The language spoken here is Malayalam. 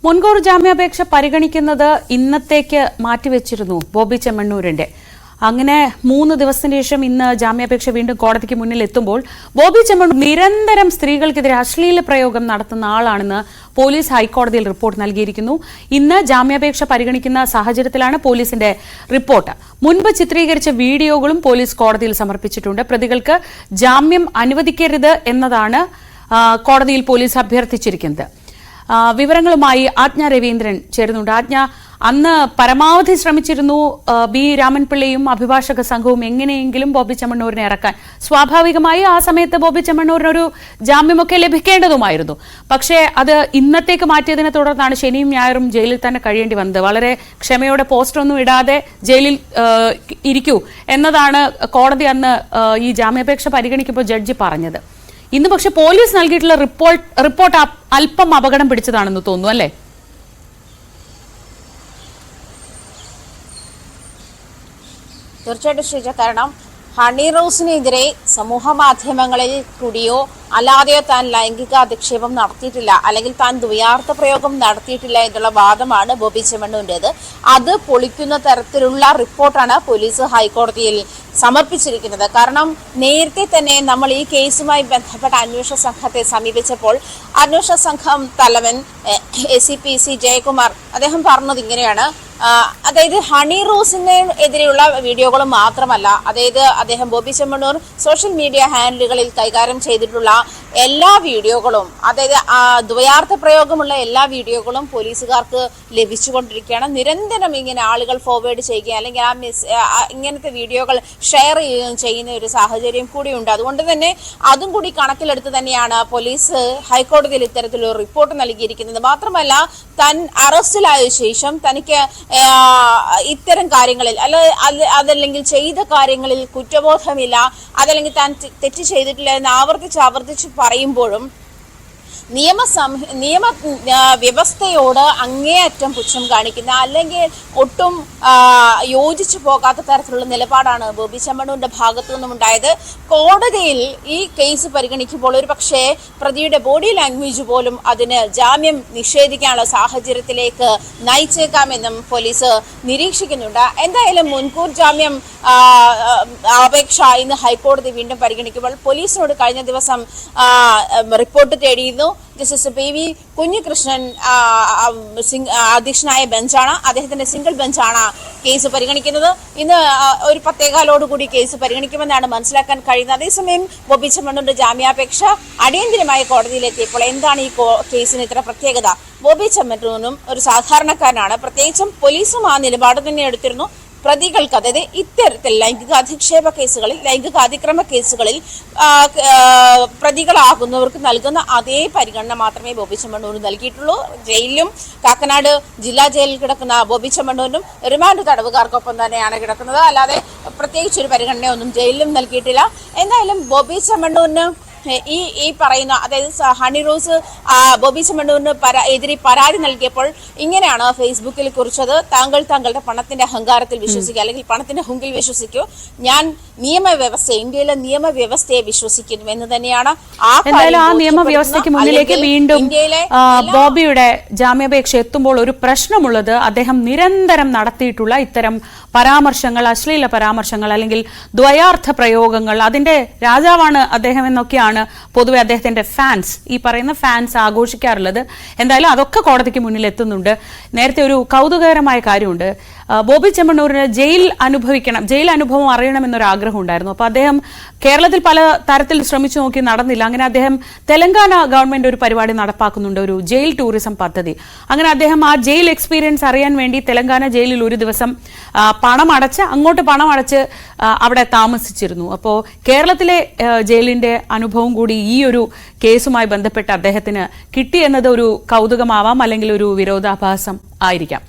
മുൻകൂർ ജാമ്യാപേക്ഷ പരിഗണിക്കുന്നത് ഇന്നത്തേക്ക് മാറ്റിവെച്ചിരുന്നു ബോബി ചെമ്മണ്ണൂരിന്റെ. അങ്ങനെ 3 ദിവസത്തിന് ശേഷം ഇന്ന് ജാമ്യാപേക്ഷ വീണ്ടും കോടതിക്ക് മുന്നിൽ എത്തുമ്പോൾ ബോബി ചെമ്മണ്ണൂർ നിരന്തരം സ്ത്രീകൾക്കെതിരെ അശ്ലീല പ്രയോഗം നടത്തുന്ന ആളാണെന്ന് പോലീസ് ഹൈക്കോടതിയിൽ റിപ്പോർട്ട് നൽകിയിരിക്കുന്നു. ഇന്ന് ജാമ്യാപേക്ഷ പരിഗണിക്കുന്ന സാഹചര്യത്തിലാണ് പോലീസിന്റെ റിപ്പോർട്ട്. മുൻപ് ചിത്രീകരിച്ച വീഡിയോകളും പോലീസ് കോടതിയിൽ സമർപ്പിച്ചിട്ടുണ്ട്. പ്രതികൾക്ക് ജാമ്യം അനുവദിക്കരുത് എന്നതാണ് കോടതിയിൽ പോലീസ് അഭ്യർത്ഥിച്ചിരിക്കുന്നത്. വിവരങ്ങളുമായി ആജ്ഞ രവീന്ദ്രൻ ചേരുന്നുണ്ട്. ആജ്ഞ, അന്ന് പരമാവധി ശ്രമിച്ചിരുന്നു ബി രാമൻപിള്ളയും അഭിഭാഷക സംഘവും എങ്ങനെയെങ്കിലും ബോബി ചെമ്മണ്ണൂരിനെ ഇറക്കാൻ. സ്വാഭാവികമായി ആ സമയത്ത് ബോബി ചെമ്മണ്ണൂരിനൊരു ജാമ്യമൊക്കെ ലഭിക്കേണ്ടതുമായിരുന്നു. പക്ഷേ അത് ഇന്നത്തേക്ക് മാറ്റിയതിനെ തുടർന്നാണ് ശനിയും ഞായറും ജയിലിൽ തന്നെ കഴിയേണ്ടി വന്നത്. വളരെ ക്ഷമയോടെ പോസ്റ്ററൊന്നും ഇടാതെ ജയിലിൽ ഇരിക്കൂ എന്നതാണ് കോടതി അന്ന് ഈ ജാമ്യാപേക്ഷ പരിഗണിക്കുമ്പോൾ ജഡ്ജി പറഞ്ഞത്. ഇന്ന് പക്ഷെ പോലീസ് നൽകിയിട്ടുള്ള റിപ്പോർട്ട് അല്പം അപകടം പിടിച്ചതാണെന്ന് തോന്നുന്നു, അല്ലേ? തീർച്ചയായിട്ടും ശ്രീജ, കാരണം ഹണി റോസിനെതിരെ സമൂഹ മാധ്യമങ്ങളിൽ കൂടിയോ അല്ലാതെയോ താൻ ലൈംഗിക അധിക്ഷേപം നടത്തിയിട്ടില്ല, അല്ലെങ്കിൽ താൻ ദ്വയാർത്ഥ പ്രയോഗം നടത്തിയിട്ടില്ല എന്നുള്ള വാദമാണ് ബോബി ചെമ്മണ്ണൂരിൻ്റേത്. അത് പൊളിക്കുന്ന തരത്തിലുള്ള റിപ്പോർട്ടാണ് പോലീസ് ഹൈക്കോടതിയിൽ സമർപ്പിച്ചിരിക്കുന്നത്. കാരണം നേരത്തെ തന്നെ നമ്മൾ ഈ കേസുമായി ബന്ധപ്പെട്ട അന്വേഷണ സംഘത്തെ സമീപിച്ചപ്പോൾ അന്വേഷണ സംഘം തലവൻ ACP ജയകുമാർ അദ്ദേഹം പറഞ്ഞത് ഇങ്ങനെയാണ്. അതായത് ഹണി റോസിന് എതിരെയുള്ള വീഡിയോകൾ മാത്രമല്ല, അതായത് അദ്ദേഹം ബോബി ചെമ്മണ്ണൂർ സോഷ്യൽ മീഡിയ ഹാൻഡിലുകളിൽ കൈകാര്യം ചെയ്തിട്ടുള്ള എല്ലാ വീഡിയോകളും, അതായത് ദ്വയാർത്ഥ പ്രയോഗമുള്ള എല്ലാ വീഡിയോകളും പോലീസുകാർക്ക് ലഭിച്ചുകൊണ്ടിരിക്കുകയാണ്. നിരന്തരം ഇങ്ങനെ ആളുകൾ ഫോർവേഡ് ചെയ്യുകയും അല്ലെങ്കിൽ ഇങ്ങനത്തെ വീഡിയോകൾ ഷെയർ ചെയ്യുകയും ചെയ്യുന്ന ഒരു സാഹചര്യം കൂടിയുണ്ട്. അതുകൊണ്ട് തന്നെ അതും കൂടി കണക്കിലെടുത്ത് തന്നെയാണ് പോലീസ് ഹൈക്കോടതിയിൽ ഇത്തരത്തിലൊരു റിപ്പോർട്ട് നൽകിയിരിക്കുന്നത്. മാത്രമല്ല, താൻ അറസ്റ്റിലായ ശേഷം തനിക്ക് ഇത്തരം കാര്യങ്ങളിൽ അതല്ലെങ്കിൽ ചെയ്ത കാര്യങ്ങളിൽ കുറ്റബോധമില്ല, അതല്ലെങ്കിൽ താൻ തെറ്റ് ചെയ്തിട്ടില്ല എന്ന് ആവർത്തിച്ച് പറയുമ്പോഴും നിയമ വ്യവസ്ഥയോട് അങ്ങേയറ്റം പുച്ഛം കാണിക്കുന്ന, അല്ലെങ്കിൽ ഒട്ടും യോജിച്ചു പോകാത്ത തരത്തിലുള്ള നിലപാടാണ് ബോബി ചെമ്മണ്ണൂരിന്റെ ഭാഗത്തു നിന്നും ഉണ്ടായത്. കോടതിയിൽ ഈ കേസ് പരിഗണിക്കുമ്പോൾ ഒരു പക്ഷേ പ്രതിയുടെ ബോഡി ലാംഗ്വേജ് പോലും അതിന് ജാമ്യം നിഷേധിക്കാനുള്ള സാഹചര്യത്തിലേക്ക് നയിച്ചേക്കാമെന്നും പോലീസ് നിരീക്ഷിക്കുന്നുണ്ട്. എന്തായാലും മുൻകൂർ ജാമ്യം അപേക്ഷ ഇന്ന് ഹൈക്കോടതി വീണ്ടും പരിഗണിക്കുമ്പോൾ പോലീസിനോട് കഴിഞ്ഞ ദിവസം റിപ്പോർട്ട് തേടിയിരുന്നു. ജസ്റ്റിസ് PV കുഞ്ഞികൃഷ്ണൻ അധ്യക്ഷനായ ബെഞ്ചാണ്, അദ്ദേഹത്തിന്റെ സിംഗിൾ ബെഞ്ചാണ് കേസ് പരിഗണിക്കുന്നത്. ഇന്ന് ഒരു 10:15 കൂടി കേസ് പരിഗണിക്കുമെന്നാണ് മനസ്സിലാക്കാൻ കഴിയുന്നത്. അതേസമയം ബോബി ചെമ്മണ്ണൂരിന്റെ ജാമ്യാപേക്ഷ അടിയന്തരമായി കോടതിയിലെത്തിയപ്പോൾ എന്താണ് ഈ കേസിന് ഇത്ര പ്രത്യേകത? ബോബി ചെമ്മണ്ണൂരും ഒരു സാധാരണക്കാരനാണ്, പ്രത്യേകിച്ചും പോലീസും ആ നിലപാട് തന്നെ എടുത്തിരുന്നു. പ്രതികൾക്ക്, അതായത് ഇത്തരത്തിൽ ലൈംഗിക അധിക്ഷേപ കേസുകളിൽ, ലൈംഗിക അതിക്രമ കേസുകളിൽ പ്രതികളാകുന്നവർക്ക് നൽകുന്ന അതേ പരിഗണന മാത്രമേ ബോബി ചെമ്മണ്ണൂരിന് നൽകിയിട്ടുള്ളൂ. ജയിലിലും കാക്കനാട് ജില്ലാ ജയിലിൽ കിടക്കുന്ന ബോബി ചെമ്മണ്ണൂരിനും റിമാൻഡ് തടവുകാർക്കൊപ്പം തന്നെയാണ് കിടക്കുന്നത്. അല്ലാതെ പ്രത്യേകിച്ചൊരു പരിഗണനയൊന്നും ജയിലിലും നൽകിയിട്ടില്ല. എന്തായാലും ബോബി ചെമ്മണ്ണൂരിന് ഈ പറയുന്ന, അതായത് ഹണി റോസ് ബോബി ചെമ്മണ്ണൂരിന് എതിരെ പരാതി നൽകിയപ്പോൾ ഇങ്ങനെയാണ് ഫേസ്ബുക്കിൽ കുറിച്ചത്. താങ്കളുടെ പണത്തിന്റെ അഹങ്കാരത്തിൽ വിശ്വസിക്കുക, അല്ലെങ്കിൽ പണത്തിന്റെ ഹുങ്കിൽ വിശ്വസിക്കൂ, ഞാൻ ഇന്ത്യയിലെ നിയമവ്യവസ്ഥയെ വിശ്വസിക്കുന്നു എന്ന് തന്നെയാണ്. ആ നിയമവ്യവസ്ഥയ്ക്ക് മുന്നിലേക്ക് വീണ്ടും ബോബിയുടെ ജാമ്യാപേക്ഷ എത്തുമ്പോൾ ഒരു പ്രശ്നമുള്ളത്, അദ്ദേഹം നിരന്തരം നടത്തിയിട്ടുള്ള ഇത്തരം പരാമർശങ്ങൾ, അശ്ലീല പരാമർശങ്ങൾ അല്ലെങ്കിൽ ദ്വയാർത്ഥ പ്രയോഗങ്ങൾ, അതിന്റെ രാജാവാണ് അദ്ദേഹം എന്നൊക്കെയാണ് പൊതുവെ അദ്ദേഹത്തിന്റെ ഫാൻസ്, ഈ പറയുന്ന ഫാൻസ് ആഘോഷിക്കാറുള്ളത്. എന്തായാലും അതൊക്കെ കോടതിക്ക് മുന്നിൽ എത്തുന്നുണ്ട്. നേരത്തെ ഒരു കൗതുകകരമായ കാര്യമുണ്ട്. ബോബി ചെമ്മണ്ണൂരിന് ജയിൽ അനുഭവം അറിയണമെന്നൊരു ആഗ്രഹം ഉണ്ടായിരുന്നു. അപ്പോൾ അദ്ദേഹം കേരളത്തിൽ പല തരത്തിൽ ശ്രമിച്ചു നോക്കി, നടന്നില്ല. അങ്ങനെ അദ്ദേഹം തെലങ്കാന ഗവൺമെന്റ് ഒരു പരിപാടി നടപ്പാക്കുന്നുണ്ട്, ഒരു ജയിൽ ടൂറിസം പദ്ധതി. അങ്ങനെ അദ്ദേഹം ആ ജയിൽ എക്സ്പീരിയൻസ് അറിയാൻ വേണ്ടി തെലങ്കാന ജയിലിൽ ഒരു ദിവസം അങ്ങോട്ട് പണം അടച്ച് അവിടെ താമസിച്ചിരുന്നു. അപ്പോൾ കേരളത്തിലെ ജയിലിന്റെ അനുഭവം കൂടി ഈ ഒരു കേസുമായി ബന്ധപ്പെട്ട് അദ്ദേഹത്തിന് കിട്ടി എന്നത് ഒരു കൗതുകമാവാം, അല്ലെങ്കിൽ ഒരു വിരോധാഭാസം ആയിരിക്കാം.